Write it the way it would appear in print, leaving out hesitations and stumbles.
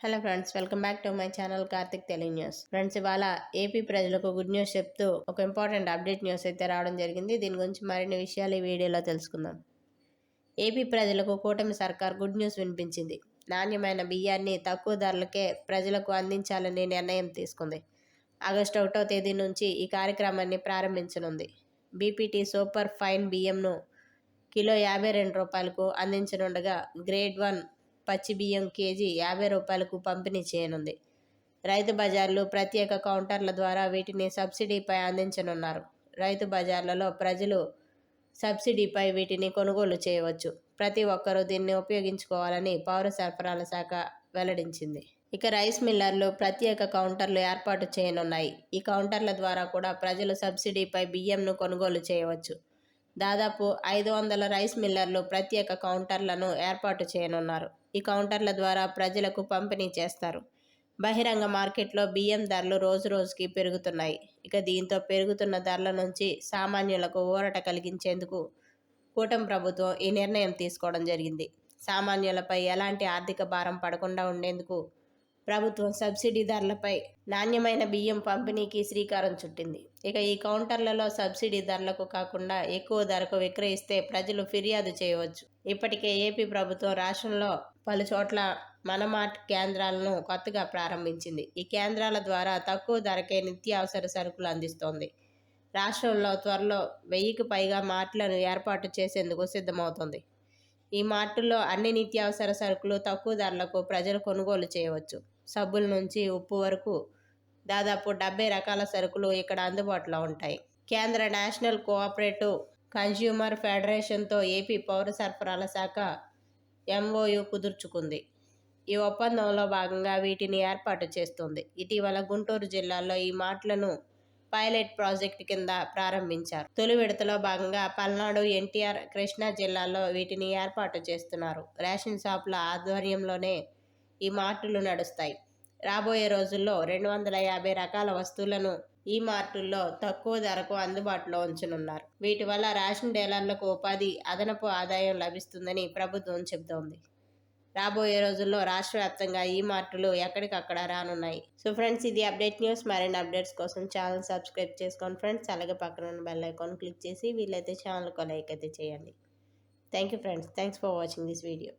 Hello friends, welcome back to my channel Karthik Telugu news. Friends, ఇవాళ AP ప్రజలకు good news చెప్తూ ఒక ఇంపార్టెంట్ అప్డేట్ న్యూస్ అయితే రావడం జరిగింది. దీని గురించి మరిన్ని విషయాలు ఈ వీడియోలో తెలుసుకుందాం. ఏపీ ప్రజలకు కూటమి సర్కార్ గుడ్ న్యూస్ వినిపించింది. నాణ్యమైన బియ్యాన్ని తక్కువ ధరలకే ప్రజలకు అందించాలని నిర్ణయం తీసుకుంది. ఆగస్టు 1వ తేదీ నుంచి ఈ కార్యక్రమాన్ని ప్రారంభించనుంది. బీపీటీ సూపర్ ఫైన్ బియ్యంను కిలో 52 రూపాయలకు అందించనుండగా గ్రేడ్ 1 పచ్చి బియ్యం కేజీ 50 రూపాయలకు పంపిణీ చేయనుంది. రైతు బజార్లు ప్రత్యేక కౌంటర్ల ద్వారా వీటిని సబ్సిడీపై అందించనున్నారు. రైతు బజార్లలో ప్రజలు సబ్సిడీపై వీటిని కొనుగోలు చేయవచ్చు. ప్రతి ఒక్కరూ దీన్ని ఉపయోగించుకోవాలని పౌర సరఫరాల శాఖ వెల్లడించింది. ఇక రైస్ మిల్లర్లు ప్రత్యేక కౌంటర్లు ఏర్పాటు చేయనున్నాయి. ఈ కౌంటర్ల ద్వారా కూడా ప్రజలు సబ్సిడీపై బియ్యంను కొనుగోలు చేయవచ్చు. దాదాపు 500 రైస్ మిల్లర్లు ప్రత్యేక కౌంటర్లను ఏర్పాటు చేయనున్నారు. ఈ కౌంటర్ల ద్వారా ప్రజలకు పంపిణీ చేస్తారు. బహిరంగ మార్కెట్లో బియ్యం ధరలు రోజురోజుకి పెరుగుతున్నాయి. ఇక దీంతో పెరుగుతున్న ధరల నుంచి సామాన్యులకు ఊరట కలిగించేందుకు కూటమి ప్రభుత్వం ఈ నిర్ణయం తీసుకోవడం జరిగింది. సామాన్యులపై ఎలాంటి ఆర్థిక భారం పడకుండా ఉండేందుకు ప్రభుత్వం సబ్సిడీ ధరలపై నాణ్యమైన బియ్యం పంపిణీకి శ్రీకారం చుట్టింది. ఇక ఈ కౌంటర్లలో సబ్సిడీ ధరలకు కాకుండా ఎక్కువ ధరకు విక్రయిస్తే ప్రజలు ఫిర్యాదు చేయవచ్చు. ఇప్పటికే ఏపీ ప్రభుత్వం రాష్ట్రంలో పలు చోట్ల మనమార్ట్ కేంద్రాలను కొత్తగా ప్రారంభించింది. ఈ కేంద్రాల ద్వారా తక్కువ ధరకే నిత్యావసర సరుకులు అందిస్తోంది. రాష్ట్రంలో త్వరలో 1000కి పైగా మార్ట్లను ఏర్పాటు చేసేందుకు సిద్ధమవుతోంది. ఈ మార్టుల్లో అన్ని నిత్యావసర సరుకులు తక్కువ ధరలకు ప్రజలు కొనుగోలు చేయవచ్చు. సబ్బుల నుంచి ఉప్పు వరకు దాదాపు 70 రకాల సరుకులు ఇక్కడ అందుబాటులో ఉంటాయి. కేంద్ర నేషనల్ కోఆపరేటివ్ కన్స్యూమర్ ఫెడరేషన్తో ఏపీ పౌర సరఫరాల శాఖ ఎంఓయు కుదుర్చుకుంది. ఈ ఒప్పందంలో భాగంగా వీటిని ఏర్పాటు చేస్తుంది. ఇటీవల గుంటూరు జిల్లాలో ఈ మార్ట్లను పైలట్ ప్రాజెక్టు కింద ప్రారంభించారు. తొలి విడతలో భాగంగా పల్నాడు, ఎన్టీఆర్, కృష్ణా జిల్లాల్లో వీటిని ఏర్పాటు చేస్తున్నారు. రేషన్ షాపుల ఆధ్వర్యంలోనే ఈ మార్టులు నడుస్తాయి. రాబోయే రోజుల్లో 250 రకాల వస్తువులను ఈ మార్టుల్లో తక్కువ ధరకు అందుబాటులో ఉంచనున్నారు. వీటి వల్ల రేషన్ డీలర్లకు ఉపాధి, అదనపు ఆదాయం లభిస్తుందని ప్రభుత్వం చెబుతోంది. రాబోయే రోజుల్లో రాష్ట్ర వ్యాప్తంగా ఈ మార్టులు ఎక్కడికక్కడ రానున్నాయి. సో ఫ్రెండ్స్, ఇది అప్డేట్ న్యూస్. మరిన్ని అప్డేట్స్ కోసం ఛానల్ సబ్స్క్రైబ్ చేసుకోండి ఫ్రెండ్స్. అలాగే పక్కన ఉన్న బెల్ ఐకాన్ క్లిక్ చేసి వీలైతే ఛానల్కి లైక్ అయితే చేయండి. Thank you friends. Thanks for watching this video.